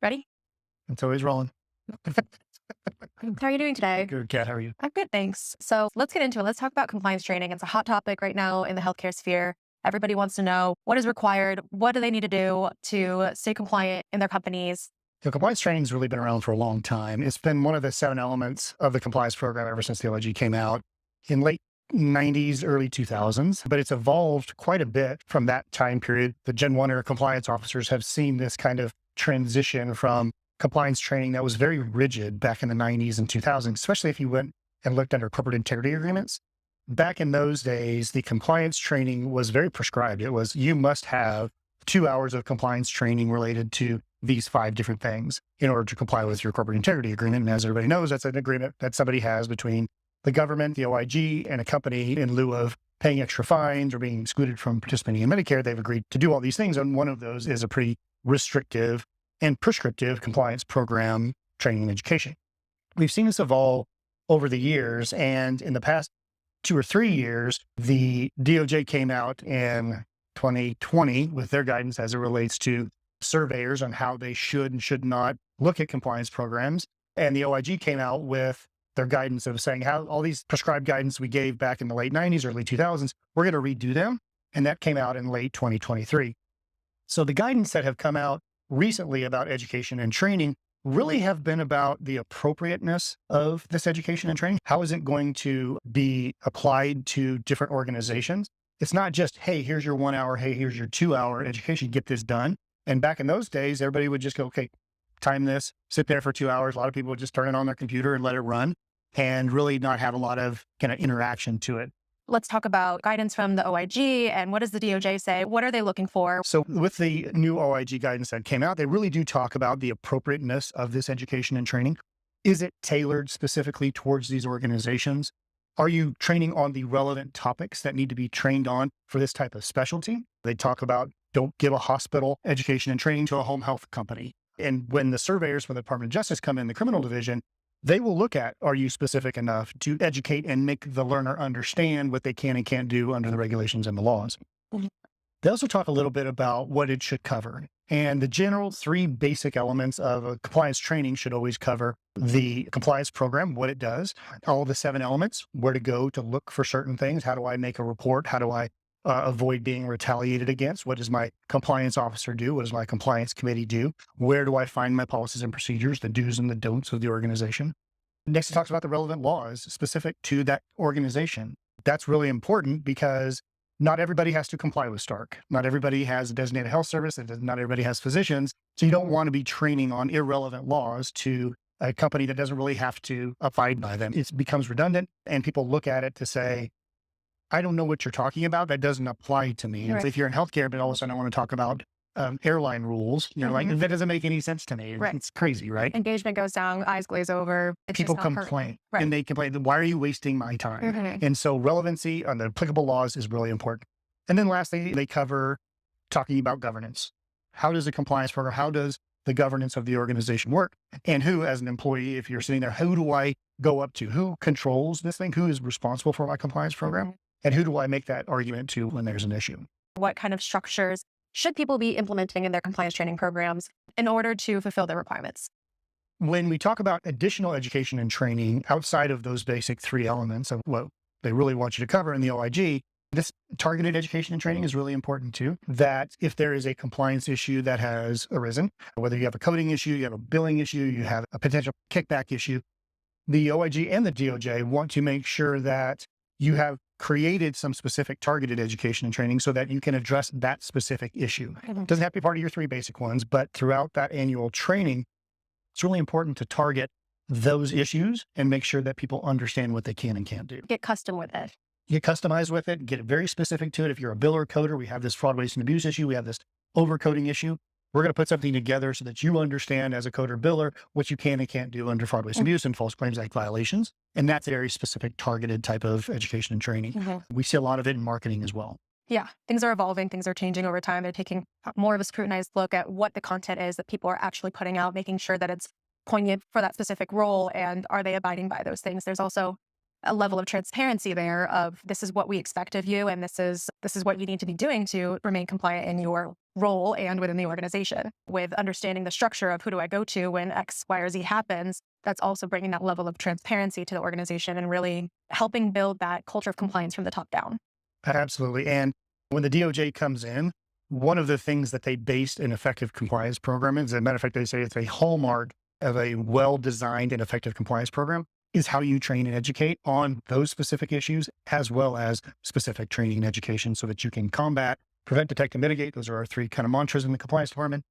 Ready? It's always rolling. How are you doing today? Good, Kat. How are you? I'm good, thanks. So let's get into it. Let's talk about compliance training. It's a hot topic right now in the healthcare sphere. Everybody wants to know what is required, what do they need to do to stay compliant in their companies. Compliance training has really been around for a long time. It's been one of the 7 elements of the compliance program ever since the OIG came out in late 90s, early 2000s, but it's evolved quite a bit from that time period. The Gen 1 era compliance officers have seen this kind of transition from compliance training that was very rigid back in the 90s and 2000s, especially if you went and looked under corporate integrity agreements. Back in those days, the compliance training was very prescribed. It was, you must have 2 hours of compliance training related to these 5 different things in order to comply with your corporate integrity agreement. And as everybody knows, that's an agreement that somebody has between the government, the OIG, and a company in lieu of paying extra fines or being excluded from participating in Medicare. They've agreed to do all these things. And one of those is a pretty restrictive and prescriptive compliance program, training and education. We've seen this evolve over the years. And in the past 2 or 3 years, the DOJ came out in 2020 with their guidance as it relates to surveyors on how they should and should not look at compliance programs. And the OIG came out with their guidance of saying how all these prescribed guidance we gave back in the late 90s, early 2000s, we're going to redo them. And that came out in late 2023. So the guidance that have come out recently about education and training really have been about the appropriateness of this education and training. How is it going to be applied to different organizations? It's not just, hey, here's your 1 hour, hey, here's your 2 hour education, get this done. And back in those days, everybody would just go, okay, time this, sit there for 2 hours. A lot of people would just turn it on their computer and let it run and really not have a lot of kind of interaction to it. Let's talk about guidance from the OIG and what does the DOJ say? What are they looking for? So with the new OIG guidance that came out, they really do talk about the appropriateness of this education and training. Is it tailored specifically towards these organizations? Are you training on the relevant topics that need to be trained on for this type of specialty? They talk about don't give a hospital education and training to a home health company. And when the surveyors from the Department of Justice come in the criminal division, they will look at, are you specific enough to educate and make the learner understand what they can and can't do under the regulations and the laws? Mhm. They also talk a little bit about what it should cover. And the general 3 basic elements of a compliance training should always cover the compliance program, what it does, all the 7 elements, where to go to look for certain things. How do I make a report? How do I avoid being retaliated against? What does my compliance officer do? What does my compliance committee do? Where do I find my policies and procedures, the do's and the don'ts of the organization? Next, it talks about the relevant laws specific to that organization. That's really important because not everybody has to comply with Stark. Not everybody has a designated health service, and not everybody has physicians. So you don't want to be training on irrelevant laws to a company that doesn't really have to abide by them. It becomes redundant, and people look at it to say, I don't know what you're talking about. That doesn't apply to me. Right. If you're in healthcare, but all of a sudden I want to talk about airline rules, you're like, that doesn't make any sense to me. Right. It's crazy, right? Engagement goes down, eyes glaze over. It's People just not complain Right. and they complain, why are you wasting my time? Mhm. And so relevancy on the applicable laws is really important. And then lastly, they cover talking about governance. How does a compliance program, how does the governance of the organization work? And who, as an employee, if you're sitting there, who do I go up to? Who controls this thing? Who is responsible for my compliance program? And who do I make that argument to when there's an issue? What kind of structures should people be implementing in their compliance training programs in order to fulfill their requirements? When we talk about additional education and training outside of those basic 3 elements of what they really want you to cover in the OIG, this targeted education and training is really important too. That if there is a compliance issue that has arisen, whether you have a coding issue, you have a billing issue, you have a potential kickback issue, the OIG and the DOJ want to make sure that you have created some specific targeted education and training so that you can address that specific issue. It doesn't have to be part of your 3 basic ones, but throughout that annual training, it's really important to target those issues and make sure that people understand what they can and can't do. Get custom with it. Get customized with it, get very specific to it. If you're a biller coder, we have this fraud, waste, and abuse issue. We have this overcoding issue. We're going to put something together so that you understand as a coder biller what you can and can't do under fraud, waste, and abuse and false claims act violations. And that's a very specific targeted type of education and training. We see a lot of it in marketing as well. Yeah, things are evolving, things are changing over time. They're taking more of a scrutinized look at what the content is that people are actually putting out, making sure that it's poignant for that specific role, and are they abiding by those things? There's also a level of transparency there of this is what we expect of you and this is what you need to be doing to remain compliant in your role and within the organization. With understanding the structure of who do I go to when X, Y, or Z happens, that's also bringing that level of transparency to the organization and really helping build that culture of compliance from the top down. Absolutely. And when the DOJ comes in, one of the things that they based an effective compliance program in, as a matter of fact, they say it's a hallmark of a well-designed and effective compliance program, is how you train and educate on those specific issues, as well as specific training and education so that you can combat, prevent, detect, and mitigate. Those are our three kind of mantras in the compliance department.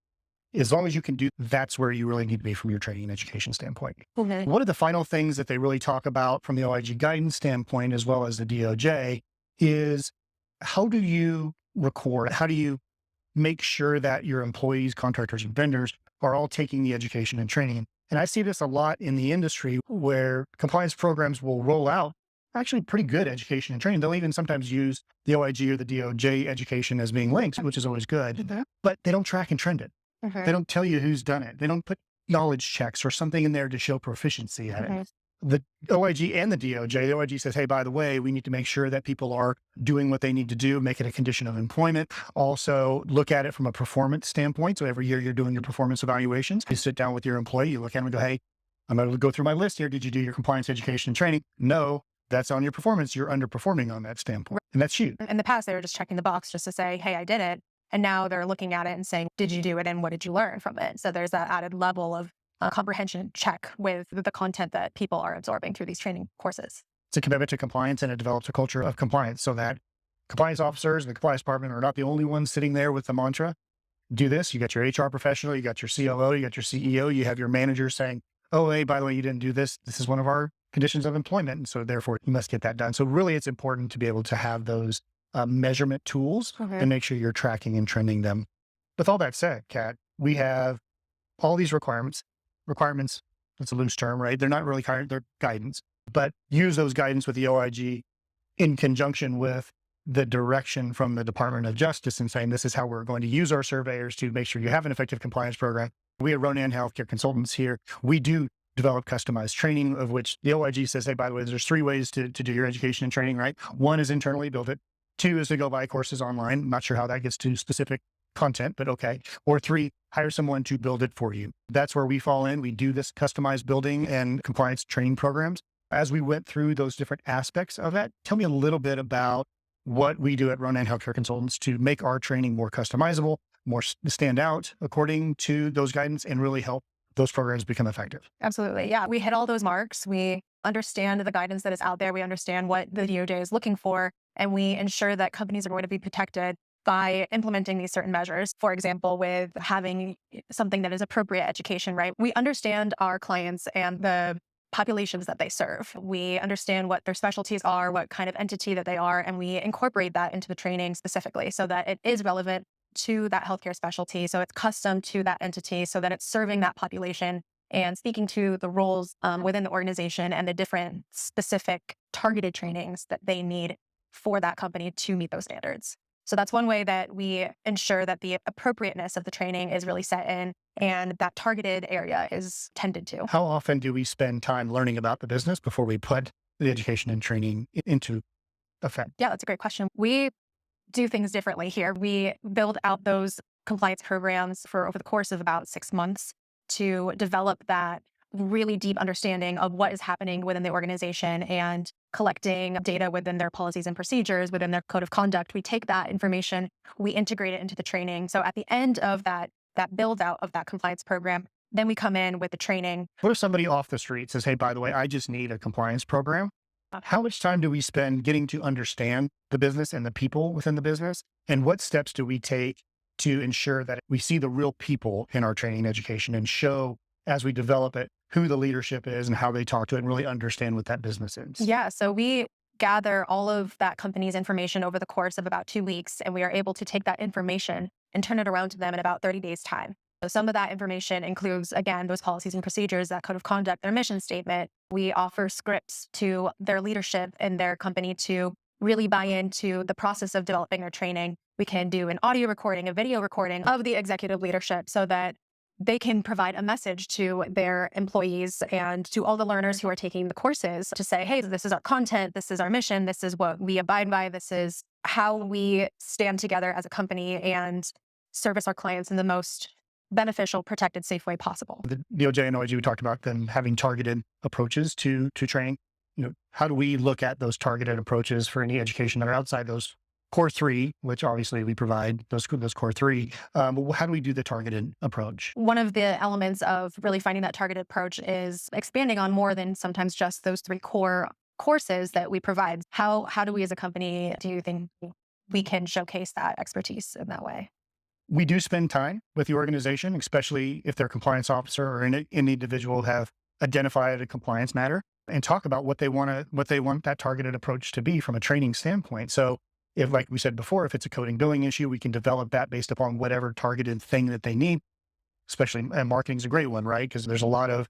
As long as you can do, that's where you really need to be from your training and education standpoint. Okay. One of the final things that they really talk about from the OIG guidance standpoint, as well as the DOJ, is how do you record? How do you make sure that your employees, contractors, and vendors are all taking the education and training? And I see this a lot in the industry where compliance programs will roll out actually pretty good education and training. They'll even sometimes use the OIG or the DOJ education as being linked, which is always good, but they don't track and trend it. They don't tell you who's done it. They don't put knowledge checks or something in there to show proficiency at it. The OIG and the DOJ, the OIG says, hey, by the way, we need to make sure that people are doing what they need to do, make it a condition of employment. Also look at it from a performance standpoint. So every year you're doing your performance evaluations. You sit down with your employee, you look at them and go, hey, I'm going to go through my list here. Did you do your compliance education and training? No, that's on your performance. You're underperforming on that standpoint. And that's huge. In the past, they were just checking the box just to say, hey, I did it. And now they're looking at it and saying, did you do it? And what did you learn from it? So there's that added level of comprehension check with the content that people are absorbing through these training courses. It's a commitment to compliance, and it develops a culture of compliance so that compliance officers and the compliance department are not the only ones sitting there with the mantra. Do this. You got your HR professional, you got your COO, you got your CEO, you have your manager saying, oh, hey, by the way, you didn't do this. This is one of our conditions of employment. And so therefore you must get that done. So really it's important to be able to have those measurement tools and make sure you're tracking and trending them. With all that said, Kat, we have all these requirements, that's a loose term, right? They're not really they're guidance, but use those guidance with the OIG in conjunction with the direction from the Department of Justice and saying, this is how we're going to use our surveyors to make sure you have an effective compliance program. We at Ronan Healthcare Consultants here, we do develop customized training, of which the OIG says, hey, by the way, there's three ways to do your education and training, right? One is internally build it. Two is to go buy courses online. I'm not sure how that gets to specific content, but okay. Or three, hire someone to build it for you. That's where we fall in. We do this customized building and compliance training programs. As we went through those different aspects of that, tell me a little bit about what we do at Ronan Healthcare Consultants to make our training more customizable, more stand out according to those guidance, and really help those programs become effective. Absolutely. Yeah. We hit all those marks. We understand the guidance that is out there. We understand what the DOJ is looking for, and we ensure that companies are going to be protected by implementing these certain measures. For example, with having something that is appropriate education, right? We understand our clients and the populations that they serve. We understand what their specialties are, what kind of entity that they are, and we incorporate that into the training specifically so that it is relevant to that healthcare specialty. So it's custom to that entity so that it's serving that population and speaking to the roles within the organization and the different specific targeted trainings that they need for that company to meet those standards. So that's one way that we ensure that the appropriateness of the training is really set in and that targeted area is tended to. How often do we spend time learning about the business before we put the education and training into effect? Yeah, that's a great question. We do things differently here. We build out those compliance programs for over the course of about 6 months to develop that really deep understanding of what is happening within the organization and collecting data within their policies and procedures, within their code of conduct. We take that information, we integrate it into the training. So at the end of that build out of that compliance program, then we come in with the training. What if somebody off the street says, hey, by the way, I just need a compliance program? How much time do we spend getting to understand the business and the people within the business? And what steps do we take to ensure that we see the real people in our training and education and show as we develop it who the leadership is and how they talk to it and really understand what that business is? Yeah, so we gather all of that company's information over the course of about 2 weeks, and we are able to take that information and turn it around to them in about 30 days' time. So some of that information includes, again, those policies and procedures, that code of conduct, their mission statement. We offer scripts to their leadership in their company to really buy into the process of developing their training. We can do an audio recording, a video recording of the executive leadership so that they can provide a message to their employees and to all the learners who are taking the courses to say, hey, this is our content, this is our mission, this is what we abide by, this is how we stand together as a company and service our clients in the most beneficial, protected, safe way possible. The DOJ and OIG, we talked about them having targeted approaches to training. How do we look at those targeted approaches for any education that are outside those core three, which obviously we provide those core three? But how do we do the targeted approach? One of the elements of really finding that targeted approach is expanding on more than sometimes just those three core courses that we provide. How do we as a company, do you think we can showcase that expertise in that way? We do spend time with the organization, especially if their compliance officer or an individual have identified a compliance matter, and talk about what they want that targeted approach to be from a training standpoint. So if, like we said before, if it's a coding billing issue, we can develop that based upon whatever targeted thing that they need. Especially, and marketing is a great one, right? Because there's a lot of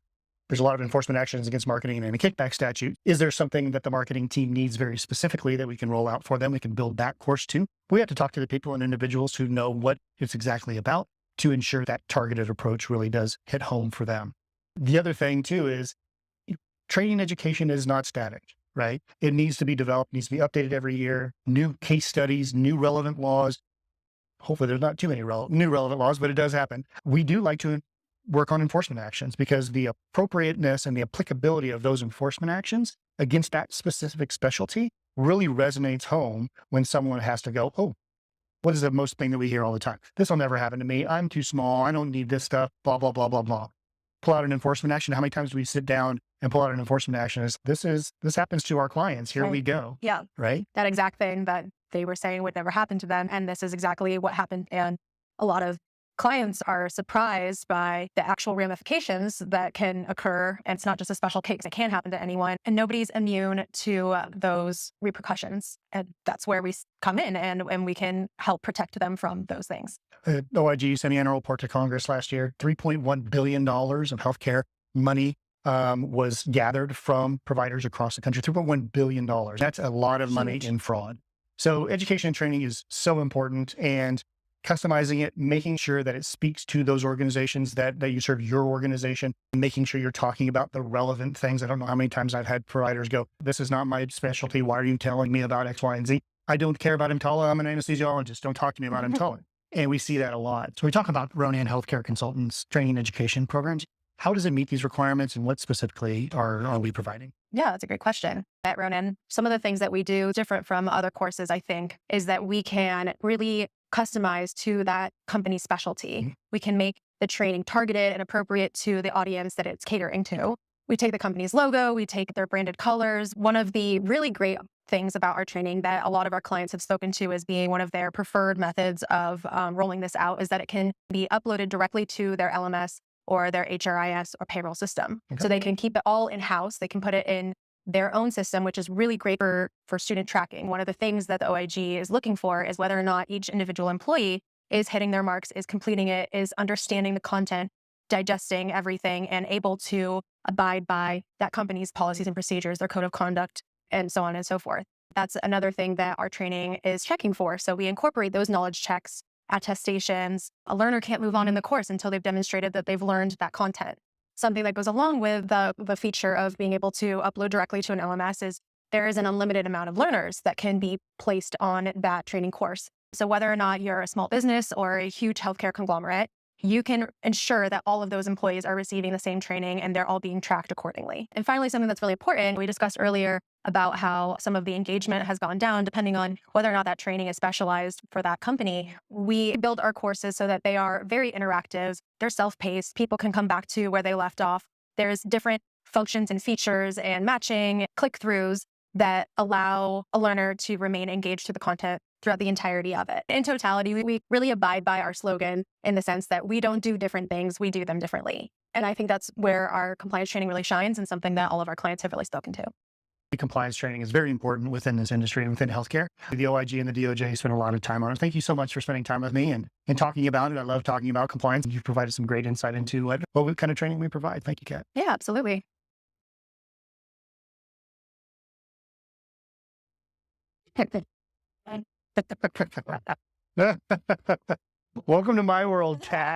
enforcement actions against marketing and a kickback statute. Is there something that the marketing team needs very specifically that we can roll out for them? We can build that course too. We have to talk to the people and individuals who know what it's exactly about to ensure that targeted approach really does hit home for them. The other thing too is training education is not static, right? It needs to be developed, needs to be updated every year. New case studies, new relevant laws. Hopefully there's not too many new relevant laws, but it does happen. We do like to work on enforcement actions because the appropriateness and the applicability of those enforcement actions against that specific specialty really resonates home when someone has to go, oh, what is the most thing that we hear all the time? This will never happen to me. I'm too small. I don't need this stuff, blah, blah, blah, blah, blah. Pull out an enforcement action. How many times do we sit down and pull out an enforcement action? This happens to our clients. Here we go. Yeah. Right. That exact thing that they were saying would never happen to them. And this is exactly what happened. And a lot of clients are surprised by the actual ramifications that can occur. And it's not just a special case. It can happen to anyone. And nobody's immune to those repercussions. And that's where we come in and we can help protect them from those things. OIG semi-annual report to Congress last year, $3.1 billion of healthcare money was gathered from providers across the country, $3.1 billion. That's a lot of money in fraud. So education and training is so important, and customizing it, making sure that it speaks to those organizations that you serve, your organization, making sure you're talking about the relevant things. I don't know how many times I've had providers go, this is not my specialty. Why are you telling me about X, Y, and Z? I don't care about EMTALA. I'm an anesthesiologist. Don't talk to me about EMTALA. And we see that a lot. So we talk about Ronan Healthcare Consultants training education programs. How does it meet these requirements, and what specifically are we providing? Yeah, that's a great question. At Ronan, some of the things that we do different from other courses, I think, is that we can really customize to that company's specialty. Mm-hmm. We can make the training targeted and appropriate to the audience that it's catering to. We take the company's logo, we take their branded colors. One of the really great things about our training that a lot of our clients have spoken to as being one of their preferred methods of rolling this out is that it can be uploaded directly to their LMS or their HRIS or payroll system. Okay. So they can keep it all in-house. They can put it in their own system, which is really great for student tracking. One of the things that the OIG is looking for is whether or not each individual employee is hitting their marks, is completing it, is understanding the content, digesting everything, and able to abide by that company's policies and procedures, their code of conduct, and so on and so forth. That's another thing that our training is checking for. So we incorporate those knowledge checks, attestations. A learner can't move on in the course until they've demonstrated that they've learned that content. Something that goes along with the feature of being able to upload directly to an LMS is there is an unlimited amount of learners that can be placed on that training course. So whether or not you're a small business or a huge healthcare conglomerate, you can ensure that all of those employees are receiving the same training and they're all being tracked accordingly. And finally, something that's really important, we discussed earlier about how some of the engagement has gone down depending on whether or not that training is specialized for that company. We build our courses so that they are very interactive. They're self-paced. People can come back to where they left off. There's different functions and features and matching click-throughs that allow a learner to remain engaged to the content throughout the entirety of it. In totality, we really abide by our slogan in the sense that we don't do different things, we do them differently. And I think that's where our compliance training really shines and something that all of our clients have really spoken to. Compliance training is very important within this industry and within healthcare. The OIG and the DOJ spend a lot of time on it. Thank you so much for spending time with me and talking about it. I love talking about compliance. You've provided some great insight into what kind of training we provide. Thank you, Kat. Yeah, absolutely. Welcome to my world, Kat.